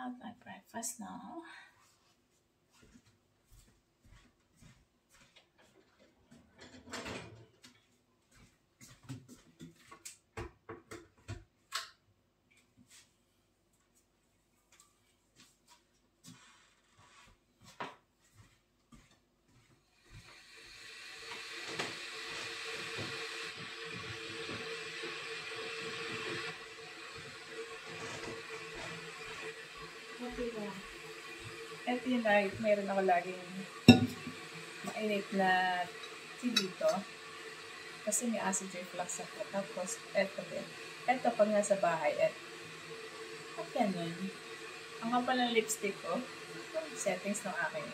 have my breakfast now. Ito yung meron ako laging mainit na tea dito. Kasi may acid reflux ako. Tapos, ito din. Ito pag nasa bahay. At yan yun. Ang kapal ng lipstick ko. Settings ng aking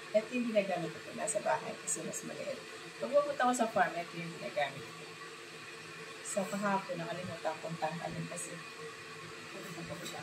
ito yung ginagamit ko nasa bahay kasi mas maliit. Pag pupunta ko sa farm, ito yung ginagamit ko. So, kahapon, nakalimutan kong tanggalin kasi pupunta ko siya.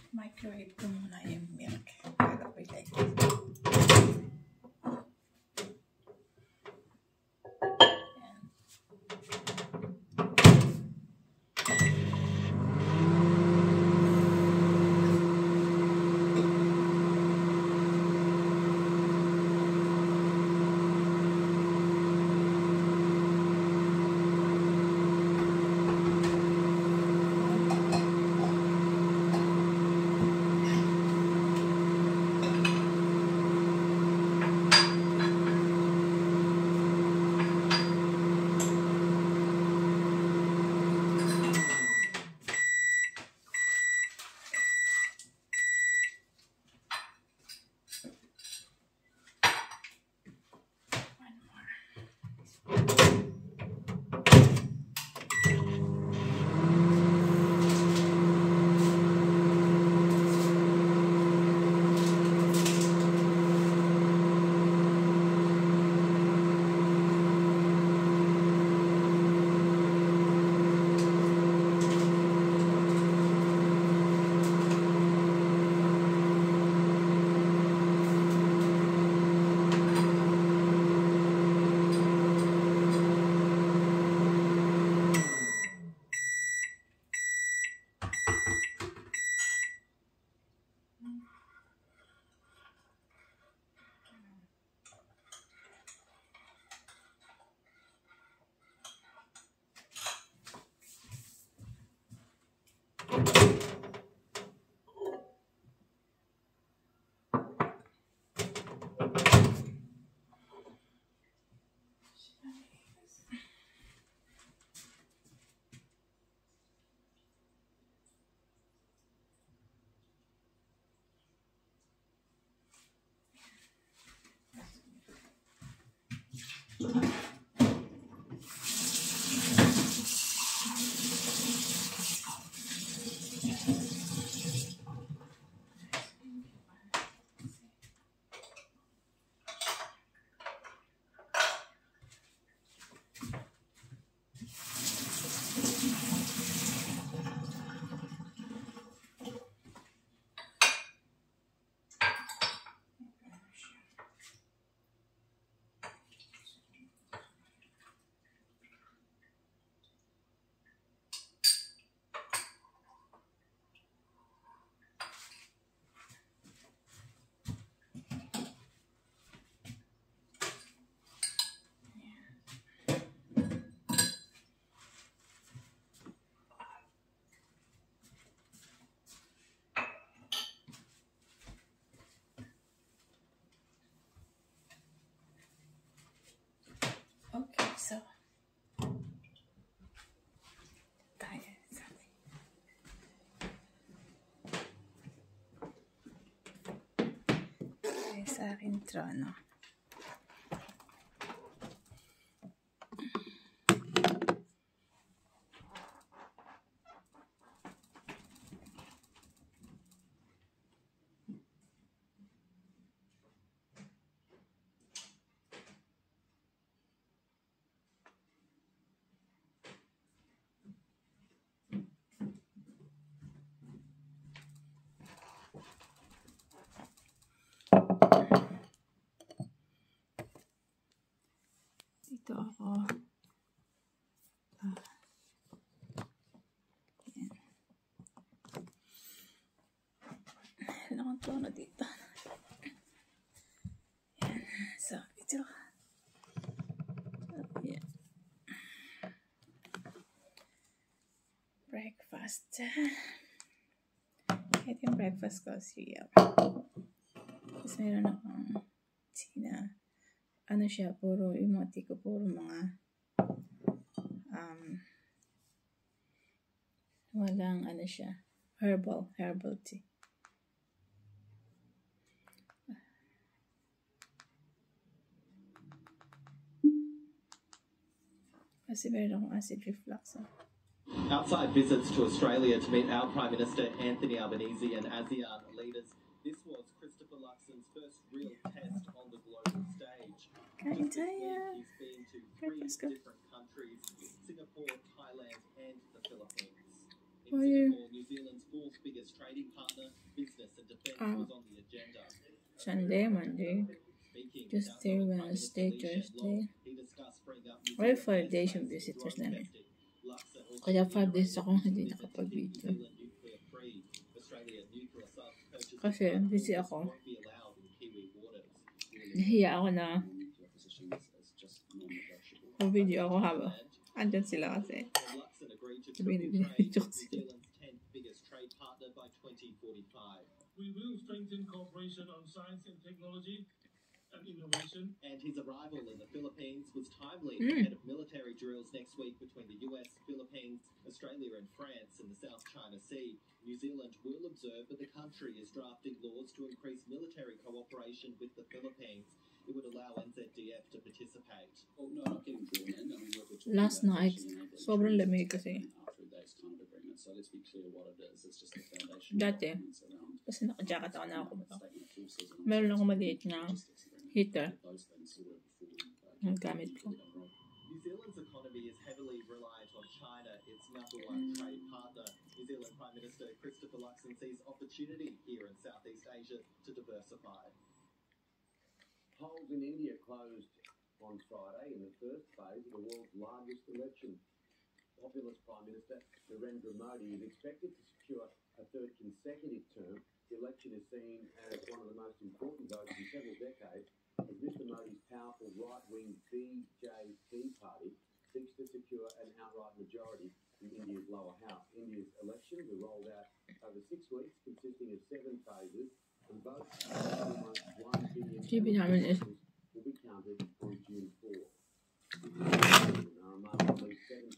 Microwave ko muna yung milk. Para ko ilagay. Okay, so tayo sa aking trono. Dito ako. Yan. Ano akong tono dito? Yan. So, ito. Yan. Breakfast. Ito yung breakfast ko, cereal. Tapos meron akong tina. Ano siya, puro yung mga tiko, puro mga walang ano siya, herbal tea. Kasi meron akong acid reflux. Outside visits to Australia to meet our Prime Minister Anthony Albanese and ASEAN leaders, this was Christopher Luxon's first real test on the global stage. Kain Just this tayo. week, he's been to 3 different countries: Singapore, Thailand, and the Philippines. In Singapore, New Zealand's fourth biggest trading partner, business and defence was on the agenda. Sunday, Monday, Tuesday, Wednesday, Thursday. Well, 5 days yung visitors namin. Kaya 5 days akong hindi nakapag-video. Kasi busy ako. Nahiya ako na video ako haba. Andyan sila kasi. Binibidyo ko sila. We will strengthen cooperation on science and technology and innovation. And his arrival in the Philippines was timely ahead of military drills next week between the US, Philippines, Australia and France in the South China Sea. New Zealand will observe, but the country is drafting laws to increase military cooperation with the Philippines. It would allow NZDF to participate. Well, no, not getting drawn in. I mean, what we're talking Last about night, is actually sobrang enabling lamig trees kasi. through those kind of agreements. So let's be clear what it is. It's just the foundation Dati, documents around kasi naka-jacket ako na ako. statement of forces and Meron ako also maliit na logistics agreement. heater. Those things sort of before Ang gamit ko. New Zealand's economy is heavily reliant on China, its number one trade partner. New Zealand Prime Minister Christopher Luxon sees opportunity here in Southeast Asia to diversify. Polls in India closed on Friday in the first phase of the world's largest election. Populist Prime Minister Narendra Modi is expected to secure a third consecutive term. The election is seen as one of the most important votes in several decades, as Mr Modi's powerful right-wing BJP party seeks to secure an outright majority in India's lower house. India's elections are rolled out over 6 weeks, consisting of 7 phases, and votes almost 1 billion TV namin is will be counted on June 4.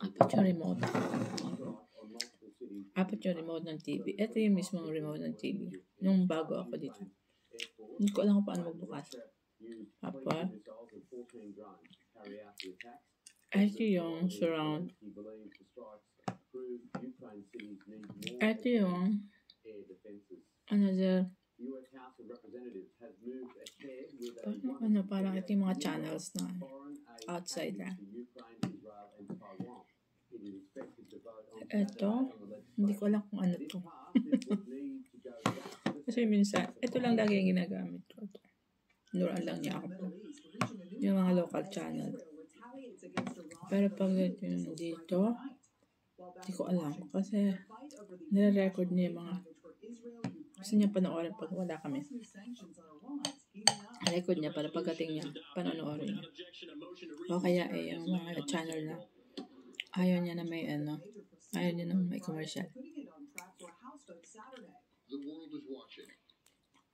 apat yung remote. Apat yung remote ng TV. Ito yung mismong remote ng TV. Nung bago ako dito. Hindi ko alam kung paano magbukas. Tapos, ito yung surround. Ito yung another parang ito yung mga channels na outside na. Ito, hindi ko alam kung ano to. Kasi minsan, ito lang lagi yung ginagamit ko. Nuran lang niya ako po. Yung mga local channel. Pero pag dito, hindi ko alam. Kasi nire-record niya yung mga gusto niya panoorin pag wala kami. Record niya para pagdating niya, panonoorin niya. O kaya yung mga channel na ayaw niya na may ayaw niya na may commercial. The world is watching.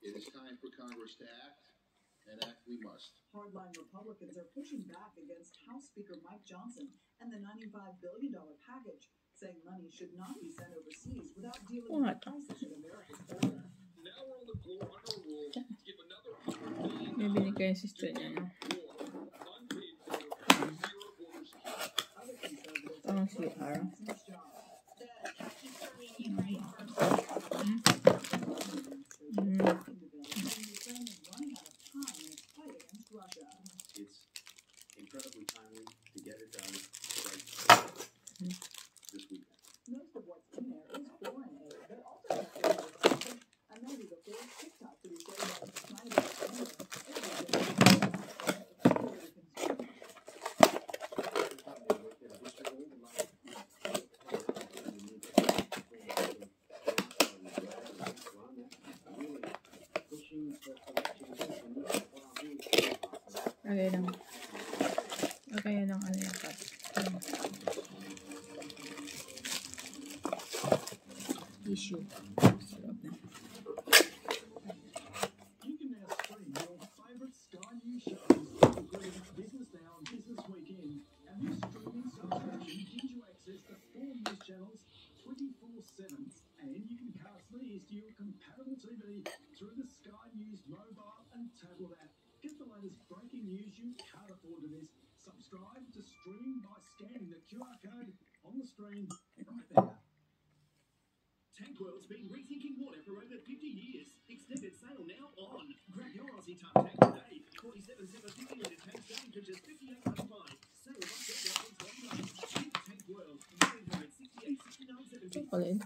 It is time for Congress to act, and act we must. Hardline Republicans are pushing back against House Speaker Mike Johnson and the $95 billion package, saying money should not be sent overseas without dealing with the crisis at America's border. Now we're on the floor under a rule to give another $100 billion May binigay yung sister niya. No? unpaid for zero borders. Ang CR. It's incredibly timely to get it done this weekend. Most of what's in there is foreign aid, but also includes and maybe the first TikTok to be shared by Lagay ng ano yung cut. Tissue. Sarap na. You can now stream your favourite Sky News shows, including Business Now and Business Weekend. Our new streaming subscription gives you access to 4 news channels 24/7, and you can cast these to your compatible TV through the Sky News mobile and tablet app. Get the latest breaking news you can't afford to miss. Subscribe to stream by scanning the QR code on the screen right there. Tank World's been rethinking water for over 50 years. Extended sale now on. Grab your Aussie Tough tank today. 47.750 litre tank starting for just $58.95. Sale on Tank World. Tank World. 968 69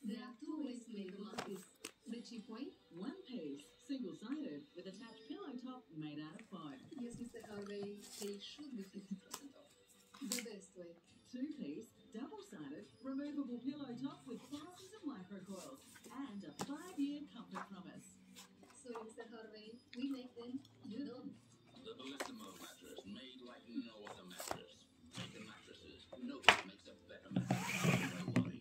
There are 2 ways to make glasses. The cheap way, 1 piece, single-sided, with attached pillow top made out of foam. yes, Mr. Harvey, they should be 50% off. The best way. 2-piece, double-sided, removable pillow top with thousands of microcoils and a 5-year comfort promise. So, Mr. Harvey, we make them, you don't. The Bellissimo mattress, made like no other mattress. Making mattresses, nobody makes a better mattress. Nobody.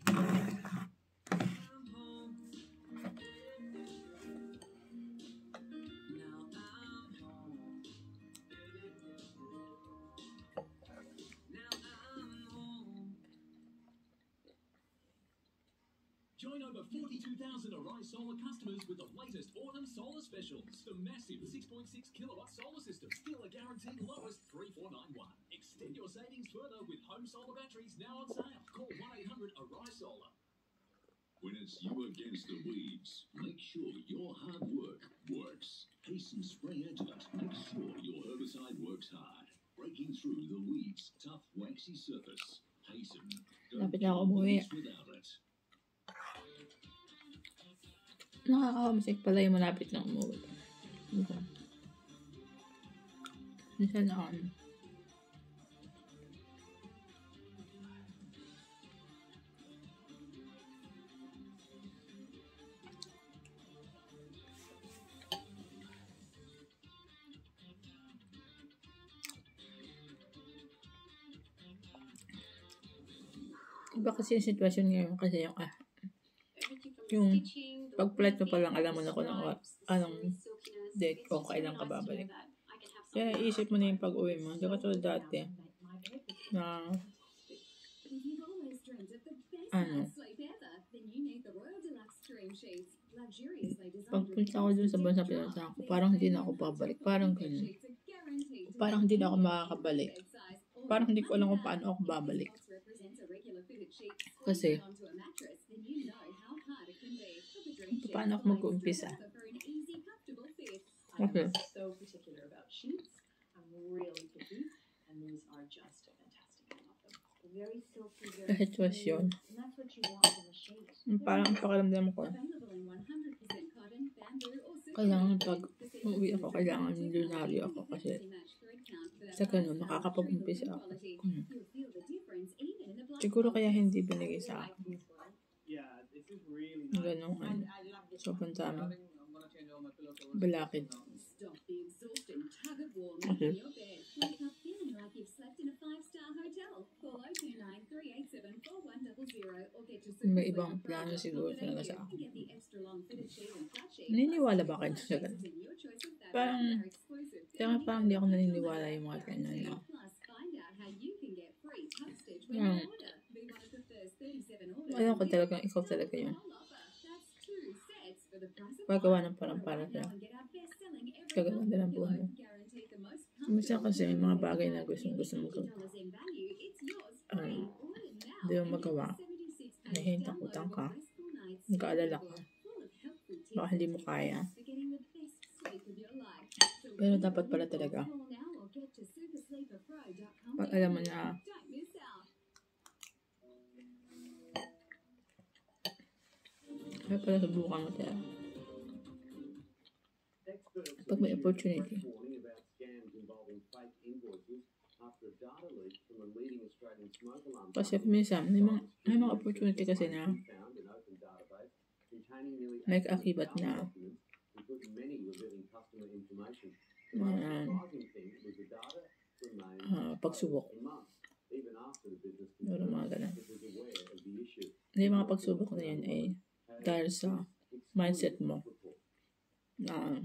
Join over 42,000 Arise Solar customers with the latest autumn solar specials. The massive 6.6 kilowatt solar system, still a guaranteed lowest 3491. Extend your savings further with home solar batteries now on sale. Call 1-800 Arise Solar. When it's you against the weeds, make sure your hard work works. Hasten Spray Adjuvant makes sure your herbicide works hard, breaking through the weeds' tough, waxy surface. Hasten. Don't Lapit na ako kill the umuwi. weeds without it. Nakaka-homesick pala yung malapit na umuwi. Minsan iba kasi yung sitwasyon ngayon kasi yung pag-flight mo palang alam mo na kung anong date o kailan ka babalik. Kaya isip mo na yung pag-uwi mo. Hindi ka tulad dati na pagpunta ko dun sa bansa pinunta ko, parang hindi na ako babalik. Parang ganun. Parang hindi na ako makakabalik. Parang hindi ko alam kung paano ako babalik. Kasi paano ako mag-uumpisa? Okay. So particular about sheets. I'm really picky, and these are just fantastic. I love them. Very silky, very Sitwasyon. and that's what you want in a sheet. Parang pakiramdam ko. Kailangan pag uwi ako, kailangan milyonaryo ako kasi sa ganun, makakapag-umpisa ako. Siguro kaya hindi binigay sa akin. Ganun nga. Sobrang dami. Balakid. Okay. May ibang plano siguro talaga sa akin. Naniniwala ba kayo sa ganun? Parang hindi ako naniniwala yung mga ganyan na alam ko talaga, ikaw talaga yun. Pagawa ng parang para sa kaganda ng buhay mo. Minsan kasi may mga bagay na gusto mo hindi mo magawa. Nahintakutang ka. Nagkaalala ka. Baka hindi mo kaya. Pero dapat pala talaga pag alam mo na kaya pala subukan mo talaga. Pag may opportunity. Kasi minsan, may mga opportunity kasi na may akibat na pagsubok. Pero mga ganun. Yung mga pagsubok na yun ay dahil sa mindset mo na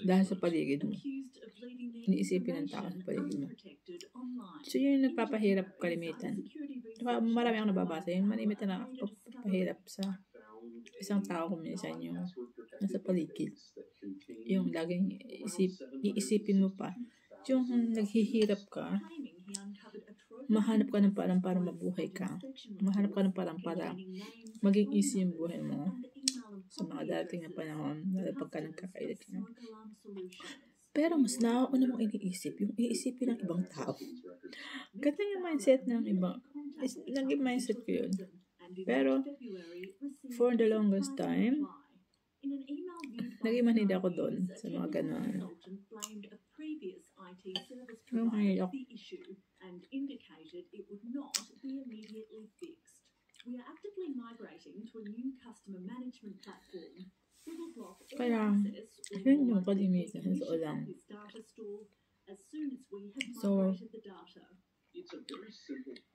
dahil sa paligid mo. Iniisipin ng tao sa paligid mo. So yun yung nagpapahirap kalimitan. Marami akong nababasa. Yung malimitan na pagpapahirap sa isang tao kung minsan yung nasa paligid. Yung laging iisipin mo pa. Yung naghihirap ka, mahanap ka ng parang para mabuhay ka. Mahanap ka ng parang para maging easy yung buhay mo sa mga dating na panahon na pagka nagkakailit ka. Pero mas nakakauna mong iniisip yung iisipin ng ibang tao. Ganda yung mindset ng ibang. Naging mindset ko yun. Pero for the longest time, naging manhid ako doon sa mga ganun. Yung manhid ako. We are actively migrating to a new customer management platform. Kaya, yun yung kalimitan sa ulang. So,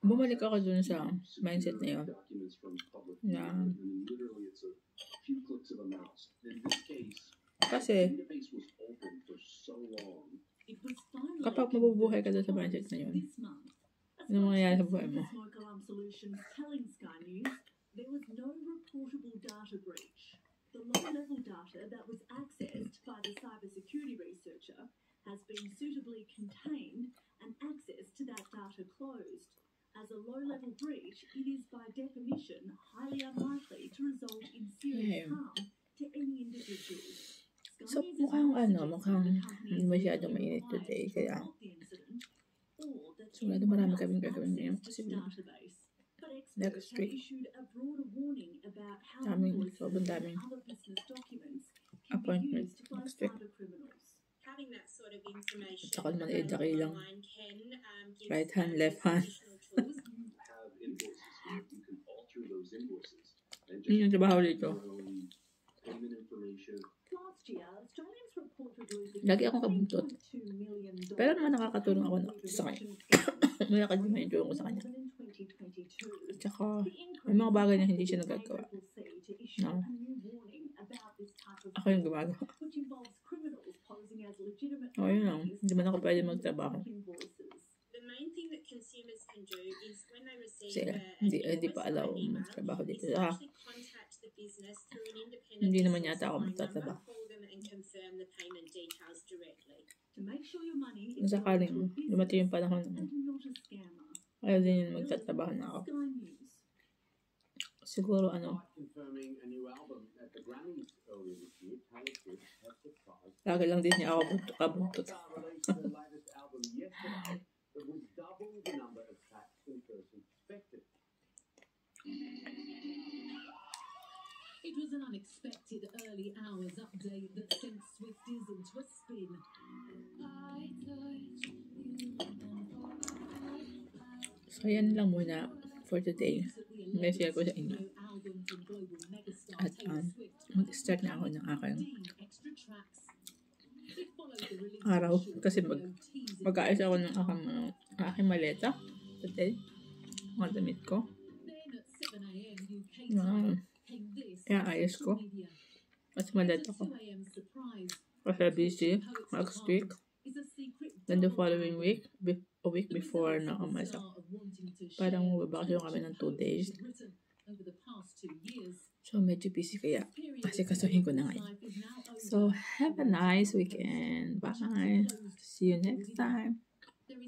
bumalik ako dun sa mindset na yun. Na, kasi, kapag mabubuhay ka dun sa mindset na yun, Ano mangyayari sa buhay mo? Smoke alarm solutions telling Sky News there was no reportable data breach. The low-level data that was accessed by the cybersecurity researcher has been suitably contained and access to that data closed. As a low-level breach, it is by definition highly unlikely to result in serious harm to any individual. So, mukhang hindi masyadong mainit today, kaya sigurado marami kaming gagawin ngayon kasi next week sobrang daming appointment next week. At saka maliit-laki lang right hand, left hand. Yun yung trabaho dito. Lagi akong kabuntot. Pero naman nakakatulong ako sa kanya. Malakad yung may tulong ko sa kanya. At saka, may mga bagay na hindi siya nagagawa. No? Ako yung gumagawa. O, yun lang. Hindi man ako pwede magtrabaho. Sila, hindi pa alaw magtrabaho dito. Hindi naman yata ako magtatrabaho. Kung sakaling dumating yung panahon ayaw din yun magtatrabaho na ako. Siguro lagi lang din niya ako kabuntot. It was an unexpected early hours update that sent Swifties into a spin. So, yan lang muna for today. May-share ko sa inyo. At mag-start na ako ng aking araw. Kasi mag-aayos ako ng aking maleta today. Mga damit ko. Kaya ayos ko. Mas malat ako. Kasi busy next week. Then the following week, a week before na umasak. Parang mababakasyon kami ng 2 days. So medyo busy kaya. Kasi kasuhin ko na ngayon. So have a nice weekend. Bye. See you next time.